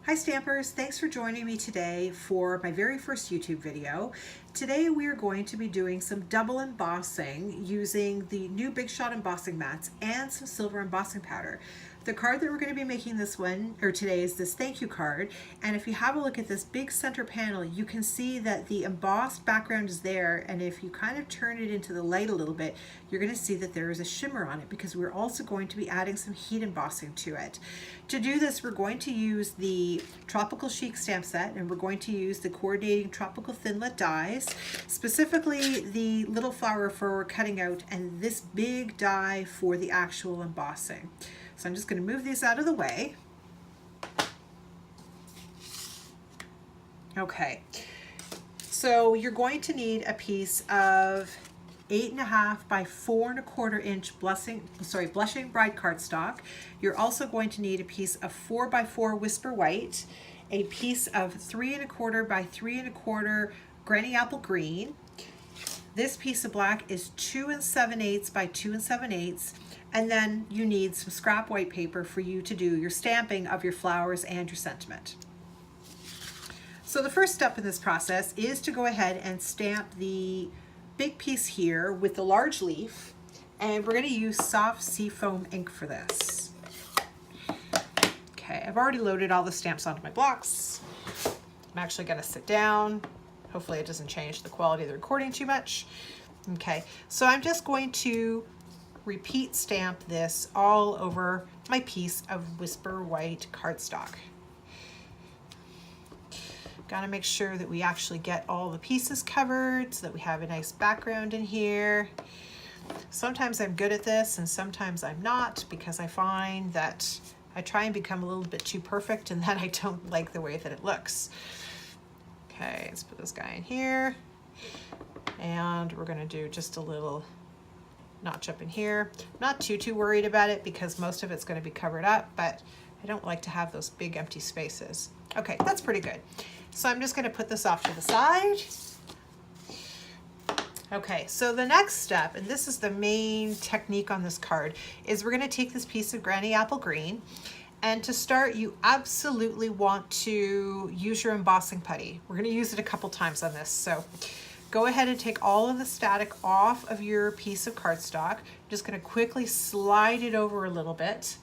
Hi Stampers, thanks for joining me today for my very first YouTube video. Today we are going to be doing some double embossing using the new Big Shot embossing mats and some silver embossing powder. The card that we're going to be making today is this thank you card, and if you have a look at this big center panel, you can see that the embossed background is there, and if you kind of turn it into the light a little bit, you're going to see that there is a shimmer on it because we're also going to be adding some heat embossing to it. To do this, we're going to use the Tropical Chic stamp set, and we're going to use the coordinating tropical thinlet dies, specifically the little flower for cutting out and this big die for the actual embossing. So I'm just going to move these out of the way. Okay, so you're going to need a piece of 8.5 by 4.25 inch blushing bride cardstock. You're also going to need a piece of 4 by 4 Whisper White, a piece of 3.25 by 3.25 Granny Apple Green. This piece of black is 2 7/8 by 2 7/8, and then you need some scrap white paper for you to do your stamping of your flowers and your sentiment. So the first step in this process is to go ahead and stamp the big piece here with the large leaf, and we're going to use soft seafoam ink for this. Okay, I've already loaded all the stamps onto my blocks. I'm actually going to sit down. Hopefully it doesn't change the quality of the recording too much. Okay, so I'm just going to repeat stamp this all over my piece of Whisper White cardstock. Got to make sure that we actually get all the pieces covered so that we have a nice background in here. Sometimes I'm good at this and sometimes I'm not, because I find that I try and become a little bit too perfect and then I don't like the way that it looks. Okay, let's put this guy in here, and we're going to do just a little notch up in here. Not too worried about it because most of it's going to be covered up, but I don't like to have those big empty spaces. Okay, that's pretty good. So I'm just going to put this off to the side. Okay, so the next step, and this is the main technique on this card, is we're going to take this piece of Granny Apple Green, and to start, you absolutely want to use your embossing putty. We're going to use it a couple times on this, so go ahead and take all of the static off of your piece of cardstock. I'm just going to quickly slide it over a little bit.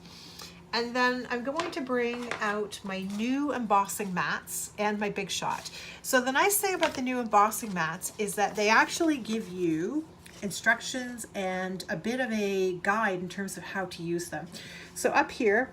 And then I'm going to bring out my new embossing mats and my Big Shot. So the nice thing about the new embossing mats is that they actually give you instructions and a bit of a guide in terms of how to use them. So up here,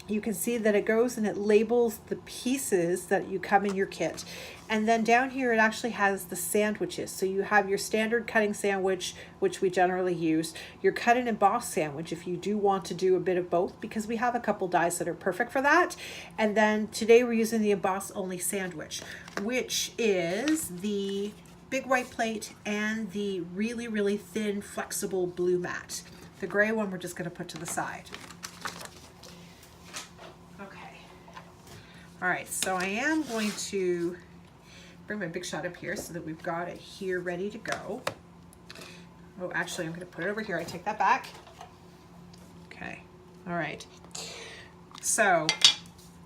you can see that it goes and it labels the pieces that you come in your kit. And then down here, it actually has the sandwiches. So you have your standard cutting sandwich, which we generally use, your cut and emboss sandwich if you do want to do a bit of both, because we have a couple dies that are perfect for that. And then today we're using the emboss only sandwich, which is the big white plate and the really thin flexible blue mat. The gray one we're just going to put to the side. All right, so I am going to bring my Big Shot up here so that we've got it here ready to go. Oh, actually, I'm going to put it over here. I take that back. Okay, all right. So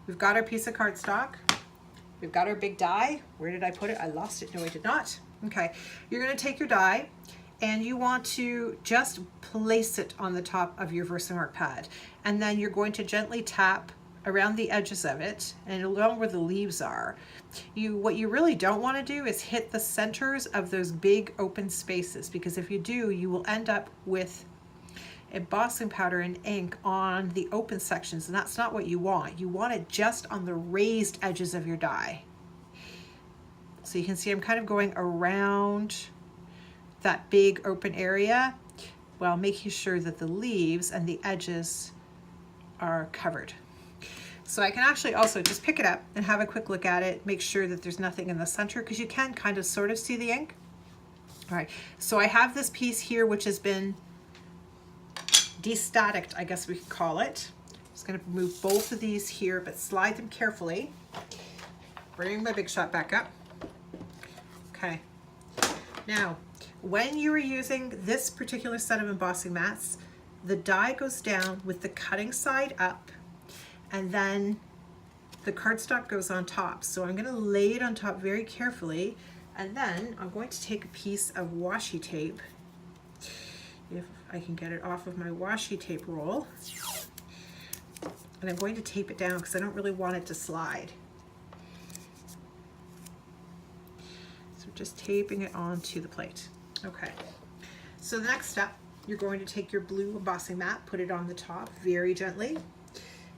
we've got our piece of cardstock. We've got our big die. Where did I put it? I lost it. No, I did not. Okay, you're going to take your die and you want to just place it on the top of your Versamark pad. And then you're going to gently tap around the edges of it and along where the leaves are. What you really don't want to do is hit the centers of those big open spaces, because if you do, you will end up with embossing powder and ink on the open sections, and that's not what you want. You want it just on the raised edges of your die. So you can see I'm kind of going around that big open area while making sure that the leaves and the edges are covered. So I can actually also just pick it up and have a quick look at it, make sure that there's nothing in the center, because you can kind of sort of see the ink. All right, so I have this piece here which has been de-staticked, I guess we could call it. I'm just going to move both of these here, but slide them carefully. Bring my Big Shot back up. Okay, now when you are using this particular set of embossing mats, the die goes down with the cutting side up, and then the cardstock goes on top. So I'm going to lay it on top very carefully, and then I'm going to take a piece of washi tape, if I can get it off of my washi tape roll, and I'm going to tape it down because I don't really want it to slide. So just taping it onto the plate. Okay, so the next step, you're going to take your blue embossing mat, put it on the top very gently,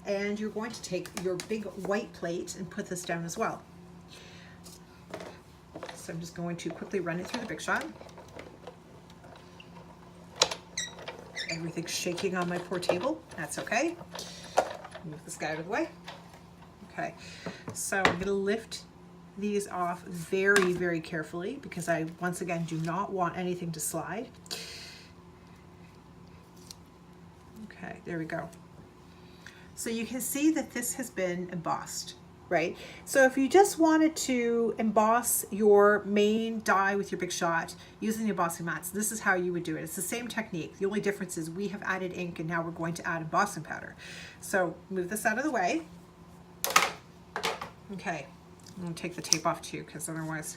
and you're going to take your big white plate and put this down as well. So I'm just going to quickly run it through the Big Shot. Everything's shaking on my poor table. That's okay. Move this guy out of the way. Okay, so I'm going to lift these off very, very carefully because I, once again, do not want anything to slide. Okay, there we go. So you can see that this has been embossed, right? So if you just wanted to emboss your main die with your Big Shot using the embossing mats, this is how you would do it. It's the same technique. The only difference is we have added ink and now we're going to add embossing powder. So move this out of the way. Okay, I'm going to take the tape off too because otherwise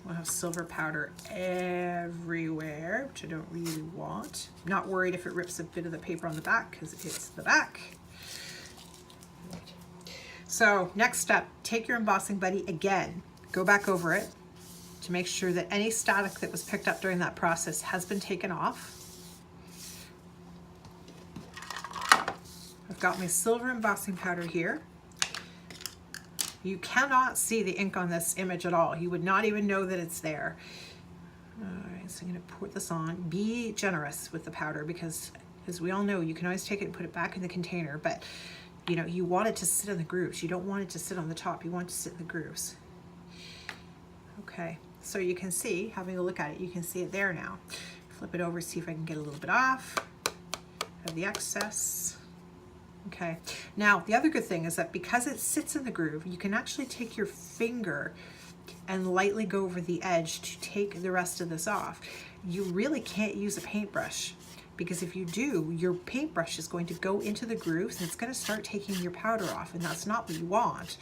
we'll have silver powder everywhere, which I don't really want. I'm not worried if it rips a bit of the paper on the back because it's the back. So next step, take your embossing buddy again, go back over it to make sure that any static that was picked up during that process has been taken off. I've got my silver embossing powder here. You cannot see the ink on this image at all. You would not even know that it's there. All right, so I'm going to pour this on. Be generous with the powder because, as we all know, you can always take it and put it back in the container, but you know, you want it to sit in the grooves. You don't want it to sit on the top. You want it to sit in the grooves. Okay, so you can see, having a look at it, you can see it there now. Flip it over, see if I can get a little bit off of the excess. Okay, now the other good thing is that because it sits in the groove, you can actually take your finger and lightly go over the edge to take the rest of this off. You really can't use a paintbrush because if you do, your paintbrush is going to go into the grooves and it's going to start taking your powder off, and that's not what you want,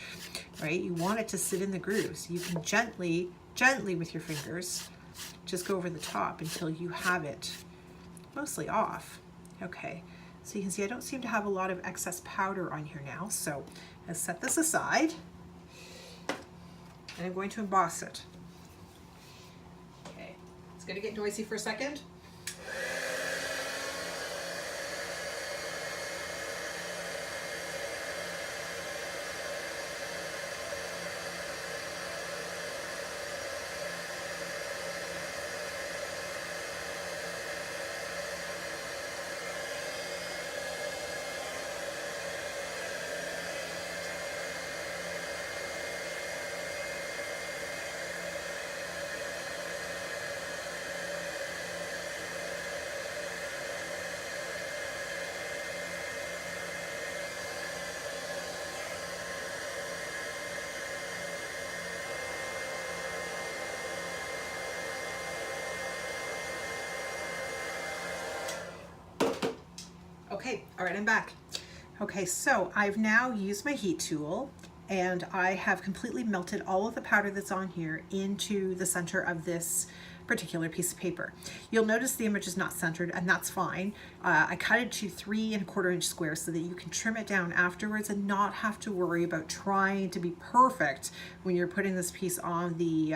right? You want it to sit in the grooves. You can gently with your fingers just go over the top until you have it mostly off. Okay, so you can see I don't seem to have a lot of excess powder on here now, so I'll set this aside and I'm going to emboss it. Okay, it's going to get noisy for a second. Okay, all right, I'm back. Okay, so I've now used my heat tool and I have completely melted all of the powder that's on here into the center of this particular piece of paper. You'll notice the image is not centered, and that's fine. I cut it to 3 1/4 inch squares so that you can trim it down afterwards and not have to worry about trying to be perfect when you're putting this piece on the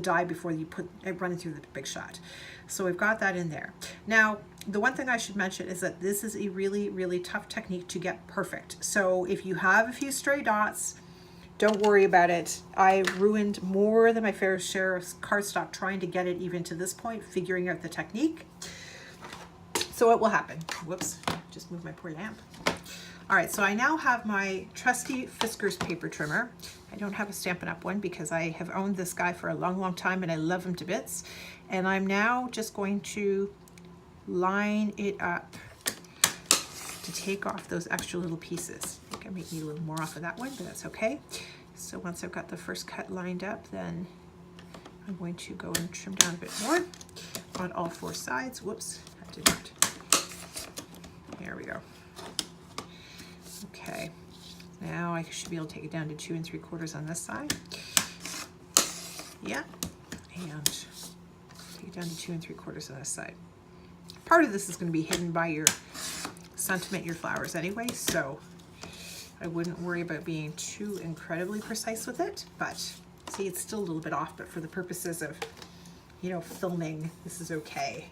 die before you put it running through the Big Shot. So we've got that in there. Now, the one thing I should mention is that this is a really, really tough technique to get perfect. So if you have a few stray dots, don't worry about it. I ruined more than my fair share of cardstock trying to get it even to this point, figuring out the technique. So what will happen? Whoops, just moved my poor lamp. All right, so I now have my trusty Fiskars paper trimmer. I don't have a Stampin' Up! One because I have owned this guy for a long, long time and I love him to bits. And I'm now just going to line it up to take off those extra little pieces. I think I might need a little more off of that one, but that's okay. So once I've got the first cut lined up, then I'm going to go and trim down a bit more on all 4 sides. Whoops, that did not. There we go. Okay, Now I should be able to take it down to 2 3/4 on this side. Yeah, and take it down to 2 3/4 on this side. Part of this is going to be hidden by your sentiment, your flowers anyway, so I wouldn't worry about being too incredibly precise with it, but see, it's still a little bit off, but for the purposes of, you know, filming, this is okay.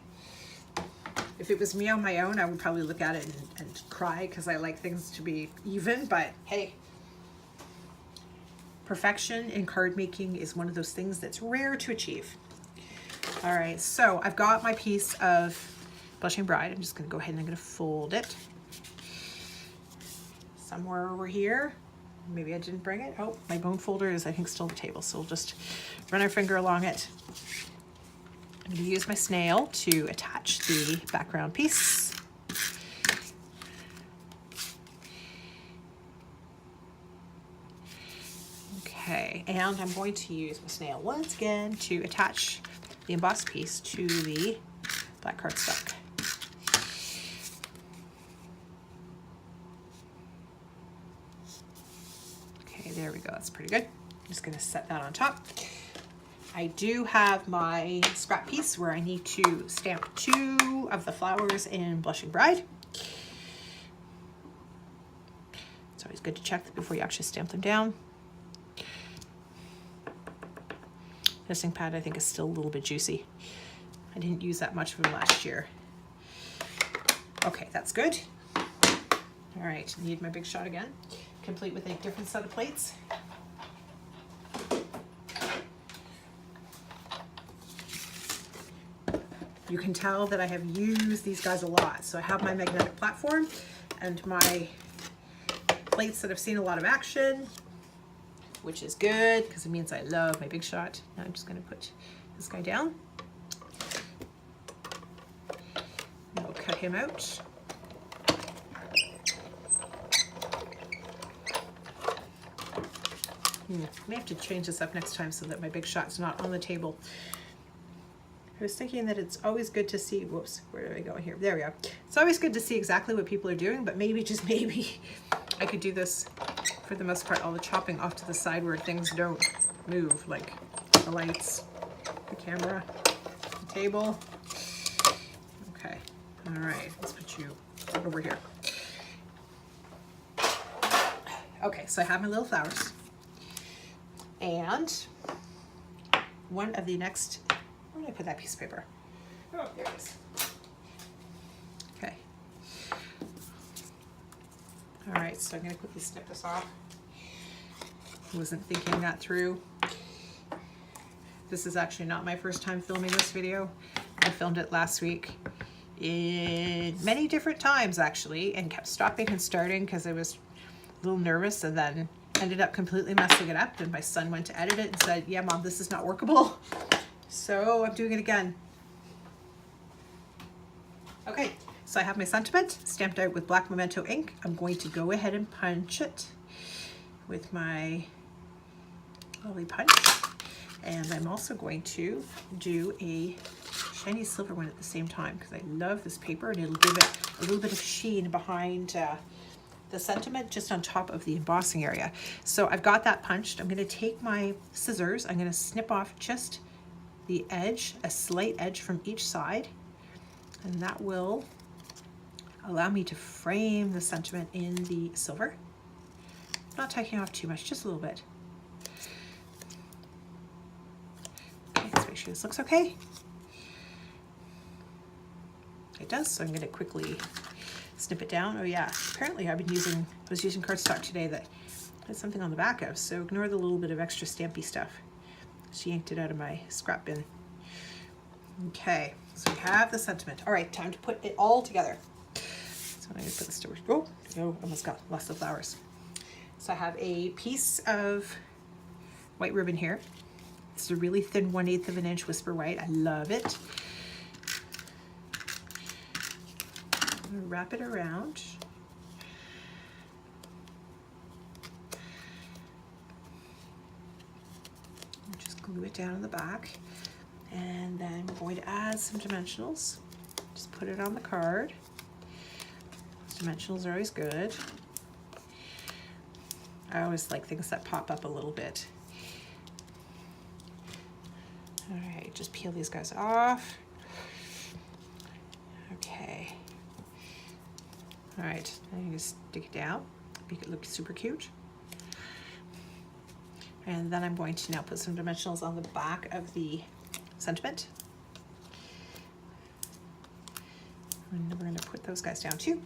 If it was me on my own, I would probably look at it and cry because I like things to be even, but hey, perfection in card making is one of those things that's rare to achieve. All right, so I've got my piece of Blushing Bride. I'm just gonna go ahead and I'm gonna fold it somewhere over here. Maybe I didn't bring it. Oh, my bone folder is, I think, still on the table, so we'll just run our finger along it. I'm going to use my snail to attach the background piece. Okay, and I'm going to use my snail once again to attach the embossed piece to the black cardstock. Okay, there we go. That's pretty good. I'm just going to set that on top. I do have my scrap piece where I need to stamp 2 of the flowers in Blushing Bride. It's always good to check that before you actually stamp them down. This ink pad I think is still a little bit juicy. I didn't use that much of it last year. Okay, that's good. All right, need my big shot again, complete with a different set of plates. You can tell that I have used these guys a lot. So I have my magnetic platform and my plates that have seen a lot of action, which is good because it means I love my big shot. Now I'm just going to put this guy down. And we'll cut him out. May have to change this up next time so that my big shot's not on the table. I was thinking that it's always good to see, whoops, where did I go here? There we go. It's always good to see exactly what people are doing, but maybe, just maybe, I could do this, for the most part, all the chopping off to the side where things don't move, like the lights, the camera, the table. Okay, all right, let's put you over here. Okay, so I have my little flowers. And one of the next, where did I put that piece of paper? Oh, there it is. Okay. All right, so I'm going to quickly snip this off. Wasn't thinking that through. This is actually not my first time filming this video. I filmed it last week in many different times actually, and kept stopping and starting because I was a little nervous, and then ended up completely messing it up, and my son went to edit it and said, yeah, Mom, this is not workable. So I'm doing it again. Okay, so I have my sentiment stamped out with black Memento ink. I'm going to go ahead and punch it with my lovely punch. And I'm also going to do a shiny silver one at the same time because I love this paper, and it'll give it a little bit of sheen behind the sentiment just on top of the embossing area. So I've got that punched. I'm going to take my scissors. I'm going to snip off just the edge, a slight edge from each side, and that will allow me to frame the sentiment in the silver. Not taking off too much, just a little bit. Okay, let's make sure this looks okay. It does, so I'm going to quickly snip it down. Oh yeah, apparently I was using cardstock today that had something on the back of, so ignore the little bit of extra stampy stuff. She yanked it out of my scrap bin. Okay, so we have the sentiment. All right, time to put it all together. So I'm going to put this to work. Oh, almost lost the flowers. So I have a piece of white ribbon here. It's a really thin 1/8 of an inch whisper white. I love it. I'm going to wrap it around. Just glue it down in the back. And then we're going to add some dimensionals. Just put it on the card. Dimensionals are always good. I always like things that pop up a little bit. All right, just peel these guys off. Okay. All right, then you just stick it down, make it look super cute. And then I'm going to now put some dimensionals on the back of the sentiment. And we're going to put those guys down too.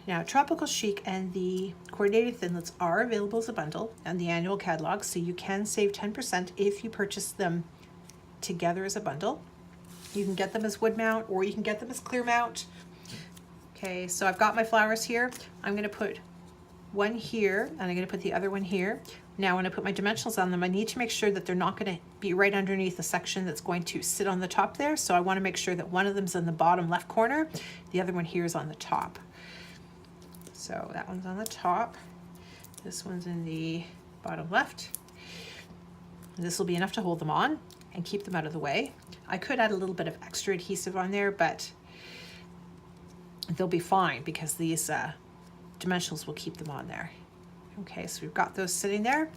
Now, Tropical Chic and the coordinated thinlits are available as a bundle on the annual catalog, so you can save 10% if you purchase them together as a bundle. You can get them as wood mount or you can get them as clear mount. Okay, so I've got my flowers here. I'm going to put one here and I'm going to put the other one here. Now when I put my dimensionals on them, I need to make sure that they're not going to be right underneath the section that's going to sit on the top there. So I want to make sure that one of them's in the bottom left corner, the other one here is on the top. So that one's on the top, this one's in the bottom left. This will be enough to hold them on and keep them out of the way. I could add a little bit of extra adhesive on there, but they'll be fine because these dimensionals will keep them on there. Okay, so we've got those sitting there.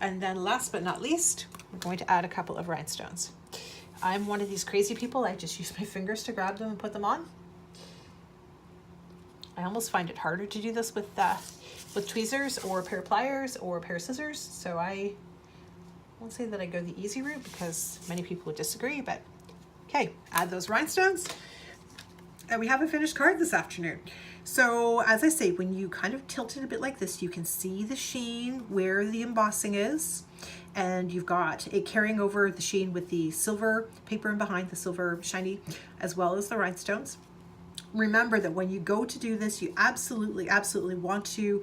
And then last but not least, we're going to add a couple of rhinestones. I'm one of these crazy people, I just use my fingers to grab them and put them on. I almost find it harder to do this with tweezers or a pair of pliers or a pair of scissors. So I won't say that I go the easy route because many people would disagree, but okay, add those rhinestones. And we have a finished card this afternoon. So as I say, when you kind of tilt it a bit like this, you can see the sheen where the embossing is. And you've got it carrying over the sheen with the silver paper in behind, the silver shiny, as well as the rhinestones. Remember that when you go to do this, you absolutely want to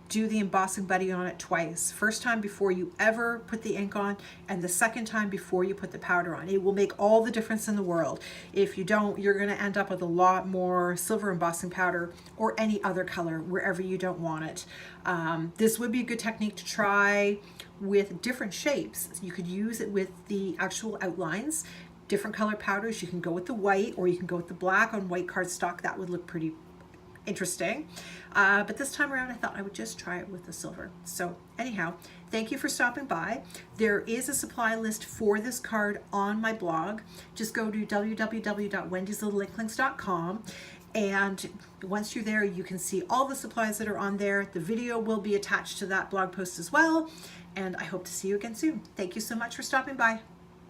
do the embossing buddy on it twice. First time before you ever put the ink on, and the second time before you put the powder on. It will make all the difference in the world. If you don't, you're going to end up with a lot more silver embossing powder or any other color wherever you don't want it. This would be a good technique to try with different shapes. You could use it with the actual outlines. Different color powders, you can go with the white or you can go with the black on white cardstock. That would look pretty interesting. But this time around I thought I would just try it with the silver. So anyhow, thank you for stopping by. There is a supply list for this card on my blog. Just go to www.wendyslittleinklings.com, and once you're there you can see all the supplies that are on there. The video will be attached to that blog post as well, and I hope to see you again soon. Thank you so much for stopping by.